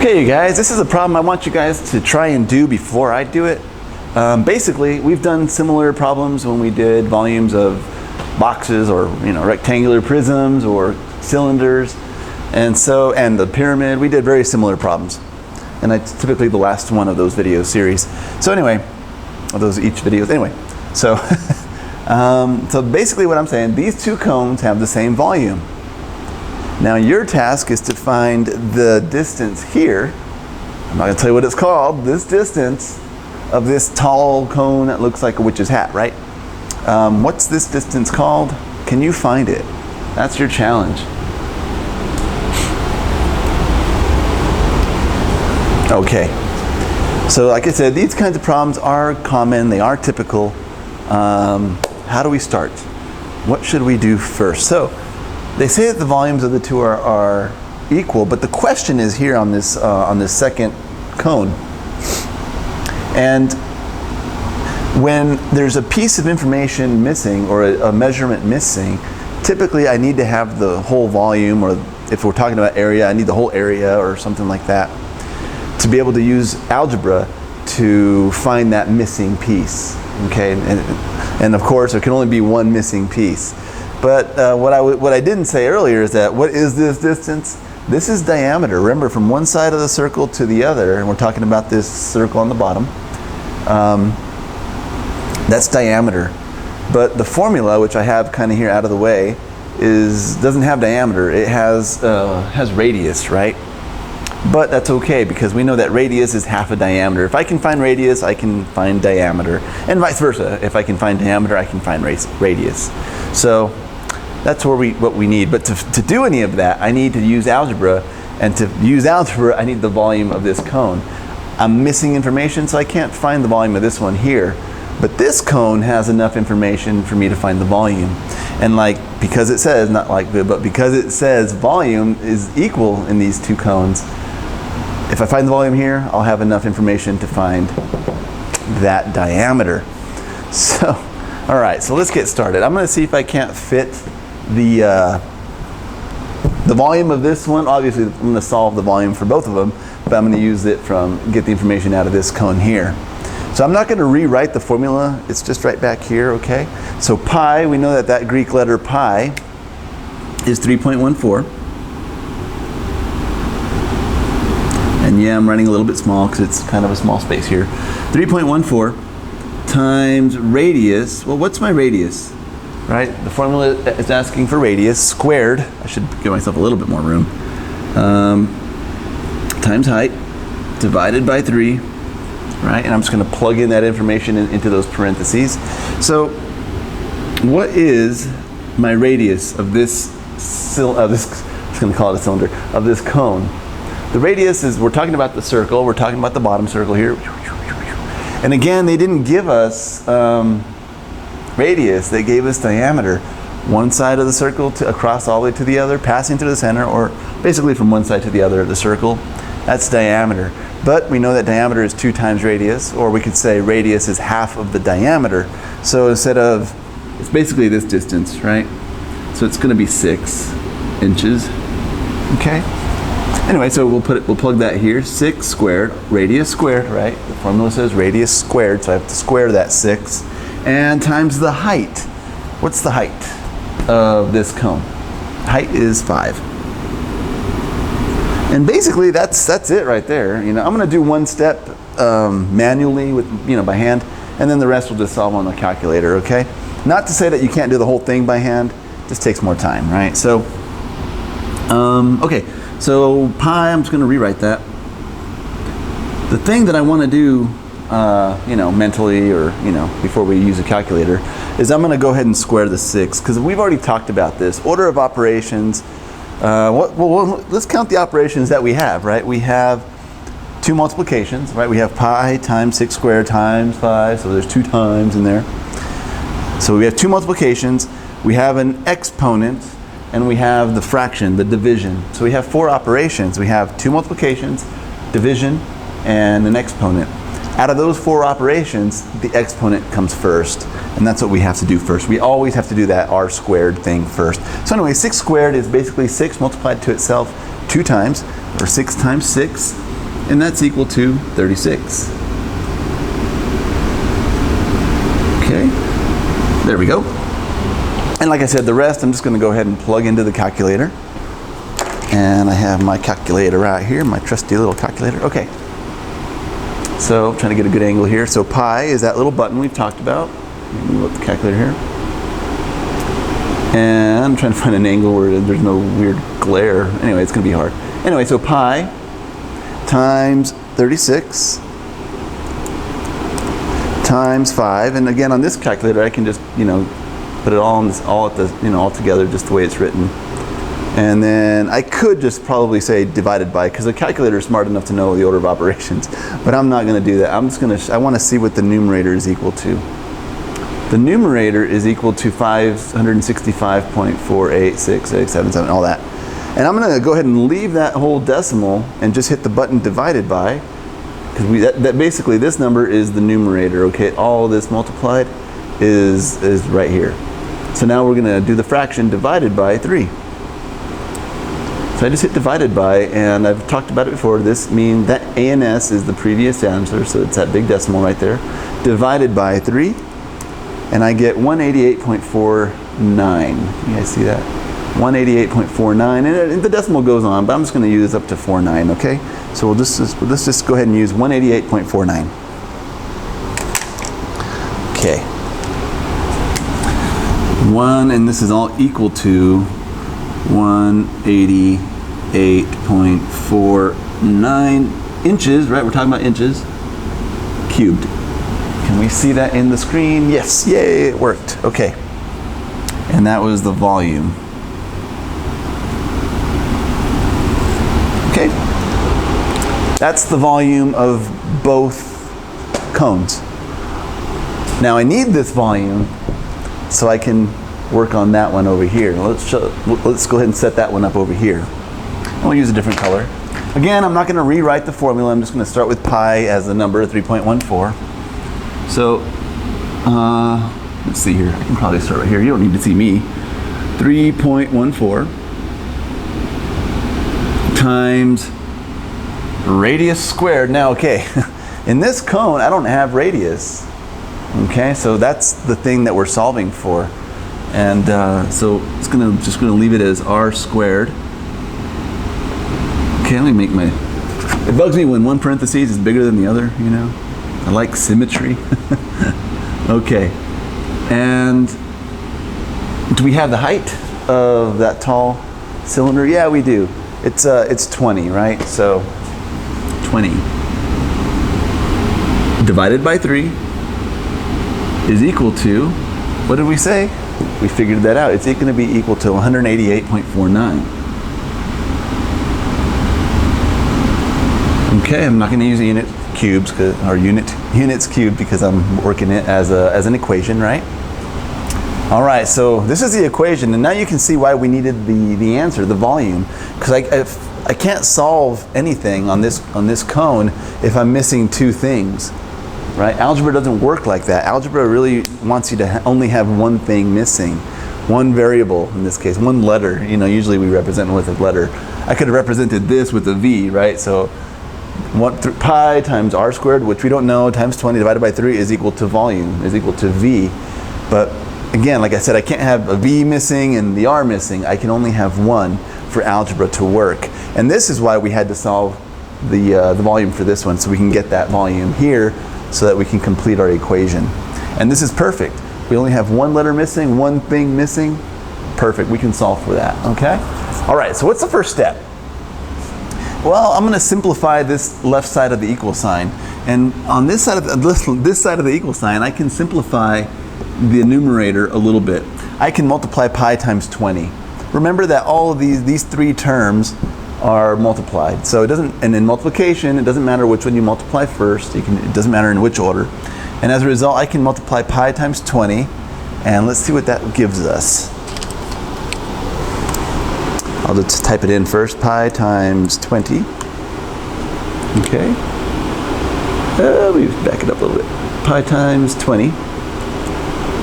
Okay, you guys, this is a problem I want you guys to try and do before I do it. Basically, we've done similar problems when we did volumes of boxes or rectangular prisms or cylinders, and the pyramid. We did very similar problems, and it's typically the last one of those video series. So anyway, of those each videos. Anyway, so so basically, what I'm saying, these two cones have the same volume. Now your task is to find the distance here. I'm not going to tell you what it's called. This distance of this tall cone that looks like a witch's hat, right? What's this distance called? Can you find it? That's your challenge. Okay. So like I said, these kinds of problems are common. They are typical. How do we start? What should we do first? So they say that the volumes of the two are equal, but the question is here on this second cone. And when there's a piece of information missing or a measurement missing, typically I need to have the whole volume, or if we're talking about area, I need the whole area or something like that, to be able to use algebra to find that missing piece. Okay, and of course there can only be one missing piece. But what I didn't say earlier is that what is this distance? This is diameter. Remember, from one side of the circle to the other, and we're talking about this circle on the bottom, that's diameter. But the formula, which I have kind of here out of the way, doesn't have diameter. It has radius, right? But that's okay, because we know that radius is half a diameter. If I can find radius, I can find diameter, and vice versa. If I can find diameter, I can find radius. So that's what we need. But to do any of that, I need to use algebra, and to use algebra, I need the volume of this cone. I'm missing information, so I can't find the volume of this one here. But this cone has enough information for me to find the volume. And because it says, but because it says volume is equal in these two cones, if I find the volume here, I'll have enough information to find that diameter. So, all right, so let's get started. I'm going to see if I can't fit the volume of this one. Obviously, I'm going to solve the volume for both of them, but I'm going to use it get the information out of this cone here. So I'm not going to rewrite the formula. It's just right back here, okay? So pi, we know that Greek letter pi is 3.14. And yeah, I'm running a little bit small because it's kind of a small space here. 3.14 times radius. Well, what's my radius? Right? The formula is asking for radius squared. I should give myself a little bit more room. Times height divided by 3. Right? And I'm just going to plug in that information into those parentheses. So what is my radius of this, I'm just going to call it a cylinder, of this cone? The radius is, we're talking about the circle, we're talking about the bottom circle here. And again, they didn't give us radius, they gave us diameter. One side of the circle across all the way to the other, passing through the center, or basically from one side to the other of the circle. That's diameter. But we know that diameter is 2 times radius, or we could say radius is half of the diameter. So instead of, it's basically this distance, right? So it's going to be 6 inches. Okay. Anyway, so we'll plug that here. 6 squared, radius squared, right? The formula says radius squared, so I have to square that 6, and times the height. What's the height of this cone? Height is 5. And basically, that's it right there. I'm going to do one step manually by hand, and then the rest will just solve on the calculator. Okay? Not to say that you can't do the whole thing by hand. It just takes more time, right? So, okay. So pi, I'm just going to rewrite that. The thing that I want to do, mentally, or before we use a calculator, is I'm going to go ahead and square the 6, because we've already talked about this order of operations. Let's count the operations that we have, right? We have 2 multiplications, right? We have pi times 6 squared times 5, so there's 2 times in there. So we have 2 multiplications, we have an exponent, and we have the fraction, the division. So we have 4 operations. We have 2 multiplications, division, and an exponent. Out of those 4 operations, the exponent comes first, and that's what we have to do first. We always have to do that r squared thing first. So anyway, 6 squared is basically 6 multiplied to itself 2 times, or 6 times 6. and that's equal to 36. Okay, there we go. And like I said, the rest I'm just going to go ahead and plug into the calculator. And I have my calculator right here, my trusty little calculator. Okay, so I'm trying to get a good angle here. So pi is that little button we've talked about. Let me move up the calculator here. And I'm trying to find an angle where there's no weird glare. Anyway, it's going to be hard. Anyway, so pi times 36 times 5. And again, on this calculator, I can just, put it all together just the way it's written. And then I could just probably say divided by, because the calculator is smart enough to know the order of operations. But I'm not going to do that. I want to see what the numerator is equal to. The numerator is equal to 565.48687, all that. And I'm going to go ahead and leave that whole decimal and just hit the button divided by, because that basically this number is the numerator. Okay, all of this multiplied is right here. So now we're going to do the fraction divided by 3. So I just hit divided by, and I've talked about it before. This means that ANS is the previous answer, so it's that big decimal right there, divided by 3, and I get 188.49. You guys see that? 188.49, and the decimal goes on, but I'm just going to use up to 49. Okay, so let's just go ahead and use 188.49. Okay, and this is all equal to 188.49 inches, right? We're talking about inches cubed. Can we see that in the screen? Yes, yay, it worked. Okay, and that was the volume. Okay, that's the volume of both cones. Now I need this volume so I can work on that one over here. Let's go ahead and set that one up over here. I'll use a different color. Again, I'm not going to rewrite the formula. I'm just going to start with pi as the number 3.14. So let's see here. I can probably start right here. You don't need to see me. 3.14 times radius squared. Now, okay, in this cone, I don't have radius. Okay, so that's the thing that we're solving for. And so it's just gonna leave it as r squared. Okay, let me make it bugs me when one parenthesis is bigger than the other, I like symmetry. Okay, and do we have the height of that tall cylinder? Yeah, we do. It's 20, right? So 20 divided by 3 is equal to, what did we say? We figured that out. It's going to be equal to 188.49. Okay, I'm not going to use unit cubes or units cubed because I'm working it as an equation, right? All right, so this is the equation, and now you can see why we needed the answer, the volume, because I can't solve anything on this cone if I'm missing two things. Right? Algebra doesn't work like that. Algebra really wants you to only have one thing missing, one variable in this case, one letter. Usually we represent with a letter. I could have represented this with a v, right? So pi times r squared, which we don't know, times 20 divided by 3 is equal to volume, is equal to v. But again, like I said, I can't have a v missing and the r missing. I can only have one for algebra to work. And this is why we had to solve the volume for this one, so we can get that volume here, so that we can complete our equation. And this is perfect. We only have one letter missing, one thing missing. Perfect, we can solve for that, okay? All right, so what's the first step? Well, I'm gonna simplify this left side of the equal sign. And on this side of the equal sign, I can simplify the numerator a little bit. I can multiply pi times 20. Remember that all of these three terms are multiplied. So it doesn't, and in multiplication, it doesn't matter which one you multiply first. It doesn't matter in which order. And as a result, I can multiply pi times 20, and let's see what that gives us. I'll just type it in first, pi times 20. Okay. Let me back it up a little bit. Pi times 20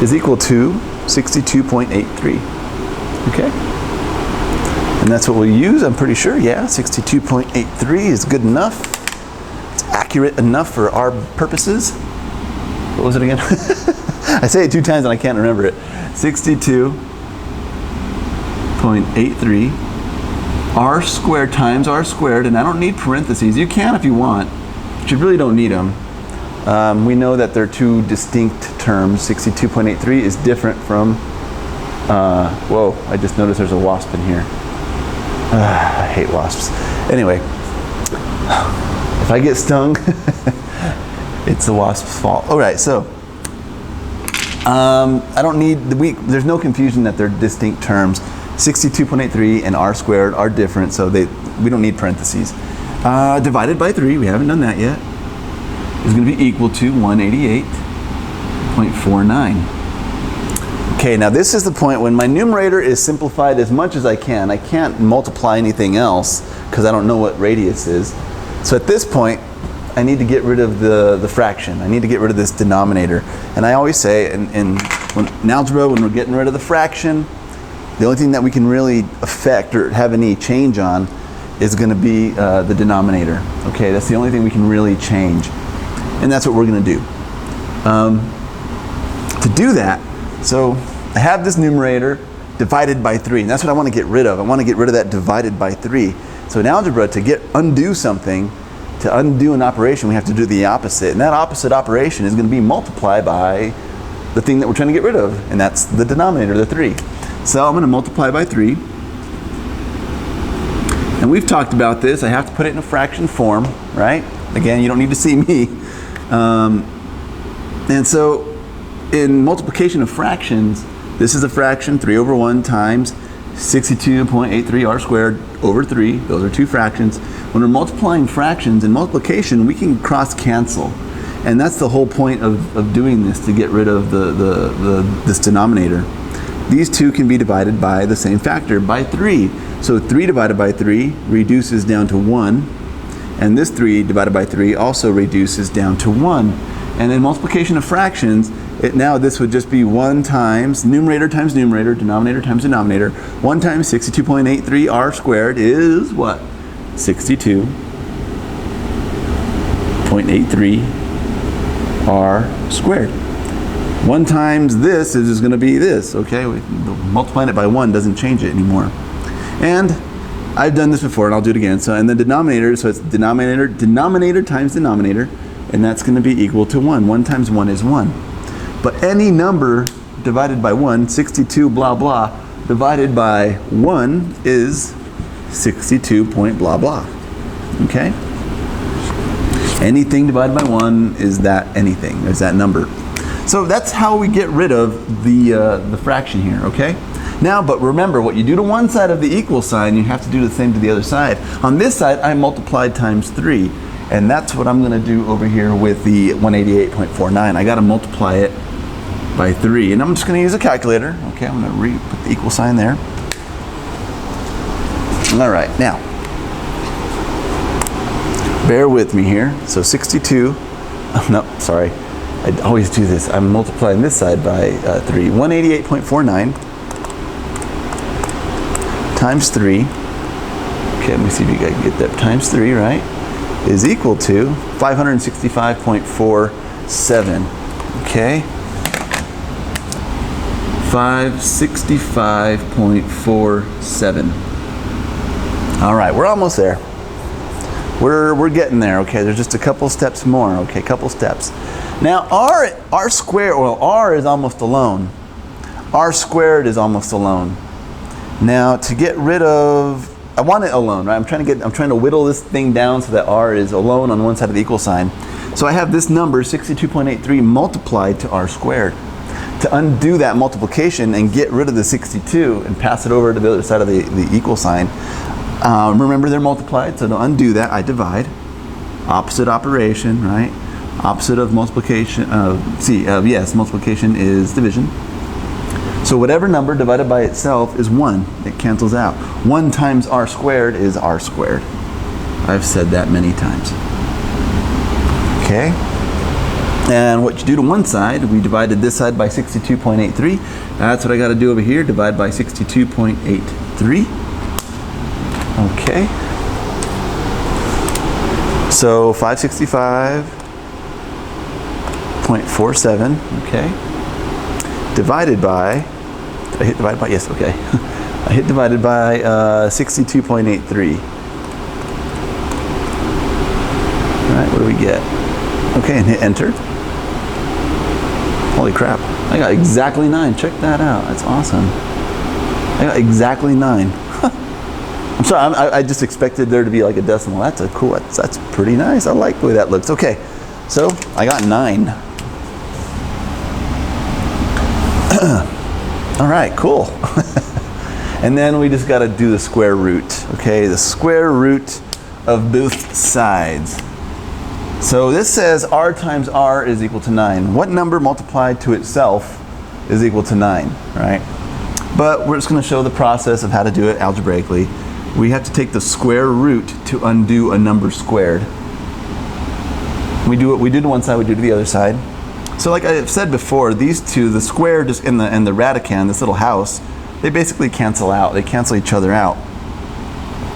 is equal to 62.83. Okay. And that's what we'll use, I'm pretty sure. Yeah, 62.83 is good enough. accurate enough for our purposes. What was it again? I say it 2 times and I can't remember it. 62.83 r squared times r squared, and I don't need parentheses. You can if you want, but you really don't need them. We know that they're 2 distinct terms. 62.83 is different from, whoa, I just noticed there's a wasp in here. I hate wasps. Anyway, if I get stung, it's the wasp's fault. All right, so I don't need, there's no confusion that they're distinct terms. 62.83 and r squared are different, so we don't need parentheses. Divided by 3, we haven't done that yet, is going to be equal to 188.49. Okay, now this is the point when my numerator is simplified as much as I can. I can't multiply anything else because I don't know what radius is. So at this point, I need to get rid of the fraction. I need to get rid of this denominator. And I always say in algebra, when we're getting rid of the fraction, the only thing that we can really affect or have any change on is going to be the denominator. Okay, that's the only thing we can really change. And that's what we're going to do. To do that, so I have this numerator divided by 3, and that's what I want to get rid of. I want to get rid of that divided by 3. So in algebra, to undo something, to undo an operation, we have to do the opposite. And that opposite operation is going to be multiplied by the thing that we're trying to get rid of, and that's the denominator, the 3. So I'm going to multiply by 3. And we've talked about this. I have to put it in a fraction form, right? Again, you don't need to see me. And so in multiplication of fractions, this is a fraction, 3 over 1 times 62.83 r squared over 3. Those are 2 fractions. When we're multiplying fractions, in multiplication, we can cross cancel. And that's the whole point of doing this, to get rid of this denominator. These 2 can be divided by the same factor, by 3. So 3 divided by 3 reduces down to 1. And this 3 divided by 3 also reduces down to 1. And in multiplication of fractions, now this would just be 1 times numerator times numerator, denominator times denominator. 1 times 62.83 r squared is what? 62.83 r squared. 1 times this is just going to be this, okay? Multiplying it by 1 doesn't change it anymore. And I've done this before, and I'll do it again. So in the denominator, so it's denominator times denominator, and that's going to be equal to 1. 1 times 1 is 1. But any number divided by 1, 62 blah blah, divided by 1 is 62 point blah blah. Okay? Anything divided by 1 is that anything, is that number. So that's how we get rid of the fraction here, okay? Now, but remember, what you do to one side of the equal sign, you have to do the same to the other side. On this side, I multiplied times 3, and that's what I'm going to do over here with the 188.49. I got to multiply it by 3, and I'm just going to use a calculator. Okay, I'm going to put the equal sign there. All right, now, bear with me here. So 62, no, sorry, I always do this. I'm multiplying this side by 3. 188.49 times 3, okay, let me see if you guys can get that, times 3, right, is equal to 565.47, okay, 565.47. All right, we're almost there. We're getting there, okay, there's just a couple steps more, okay, couple steps. Now, r squared, well, r is almost alone. R squared is almost alone. Now, to get rid of, I want it alone, right? I'm trying to whittle this thing down so that r is alone on one side of the equal sign. So I have this number, 62.83, multiplied to r squared. To undo that multiplication and get rid of the 62 and pass it over to the other side of the equal sign, remember they're multiplied, so to undo that, I divide. Opposite operation, right? Opposite of multiplication, yes, multiplication is division. So whatever number divided by itself is 1. It cancels out. 1 times r squared is r squared. I've said that many times. Okay? And what you do to one side, we divided this side by 62.83. That's what I got to do over here, divide by 62.83. Okay. So 565.47, okay, divided by, did I hit divided by? Yes, okay. I hit divided by 62.83. All right, what do we get? Okay, and hit enter. Holy crap, I got exactly 9. Check that out, that's awesome. I got exactly 9. I'm sorry, I just expected there to be like a decimal. That's a cool, that's pretty nice. I like the way that looks. Okay, so I got 9. All right, cool. And then we just got to do the square root. Okay, the square root of both sides. So this says r times r is equal to 9. What number multiplied to itself is equal to 9, right? But we're just going to show the process of how to do it algebraically. We have to take the square root to undo a number squared. We do what we do to one side, we do to the other side. So like I've said before, these two, the square just and the radicand, this little house, they basically cancel out. They cancel each other out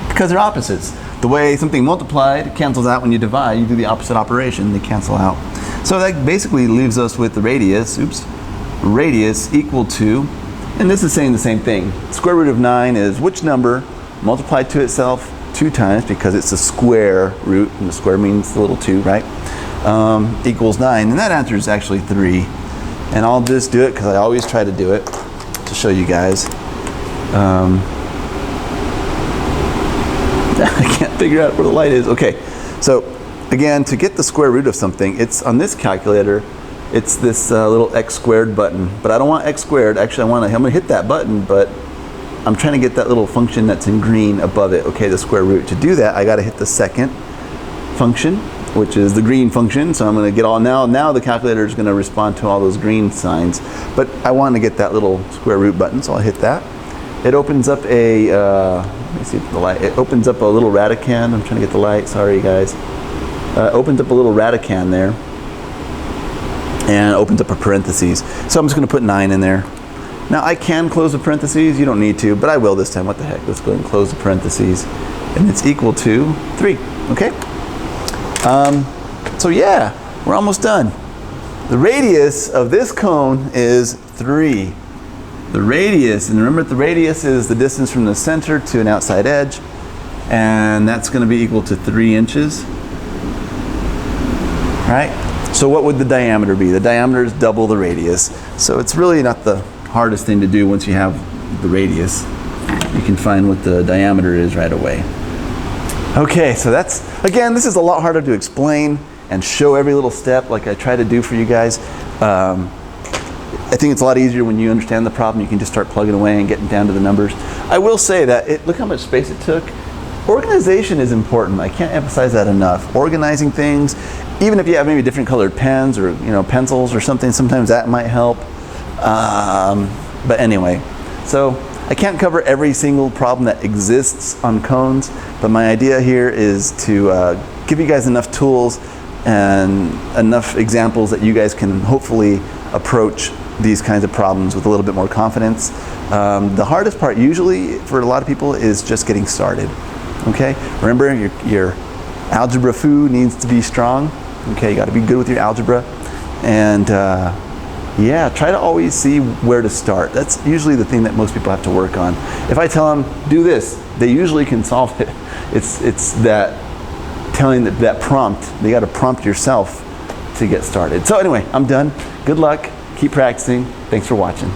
because they're opposites. The way something multiplied cancels out when you divide, you do the opposite operation, they cancel out. So that basically leaves us with the radius, radius equal to, and this is saying the same thing. Square root of 9 is which number multiplied to itself 2 times, because it's a square root, and the square means the little 2, right? Equals 9, and that answer is actually 3. And I'll just do it because I always try to do it to show you guys. I can't figure out where the light is. Okay, so again, to get the square root of something, it's on this calculator, it's this little x squared button. But I don't want x squared. Actually, I'm going to hit that button, but I'm trying to get that little function that's in green above it. Okay, the square root. To do that, I got to hit the second function, which is the green function. So I'm going to get all, now the calculator is going to respond to all those green signs. But I want to get that little square root button, so I'll hit that. It opens up a, let me see the light. It opens up a little radicand. I'm trying to get the light, sorry guys. Opens up a little radicand there. And opens up a parentheses. So I'm just going to put 9 in there. Now I can close the parentheses, you don't need to, but I will this time. What the heck, let's go ahead and close the parentheses. And it's equal to 3, okay? So yeah, we're almost done. The radius of this cone is 3. The radius, and remember the radius is the distance from the center to an outside edge, and that's going to be equal to 3 inches. Right? So what would the diameter be? The diameter is double the radius. So it's really not the hardest thing to do once you have the radius. You can find what the diameter is right away. Okay, so that's, again, this is a lot harder to explain and show every little step like I try to do for you guys. I think it's a lot easier when you understand the problem. You can just start plugging away and getting down to the numbers. I will say that, look how much space it took. Organization is important. I can't emphasize that enough. Organizing things, even if you have maybe different colored pens or pencils or something, sometimes that might help. But anyway, so I can't cover every single problem that exists on cones, but my idea here is to give you guys enough tools and enough examples that you guys can hopefully approach these kinds of problems with a little bit more confidence. The hardest part usually for a lot of people is just getting started. Okay, remember your algebra foo needs to be strong. Okay, you got to be good with your algebra, and yeah, try to always see where to start. That's usually the thing that most people have to work on. If I tell them do this, they usually can solve it. It's that telling that prompt. They got to prompt yourself to get started. So anyway, I'm done. Good luck. Keep practicing. Thanks for watching.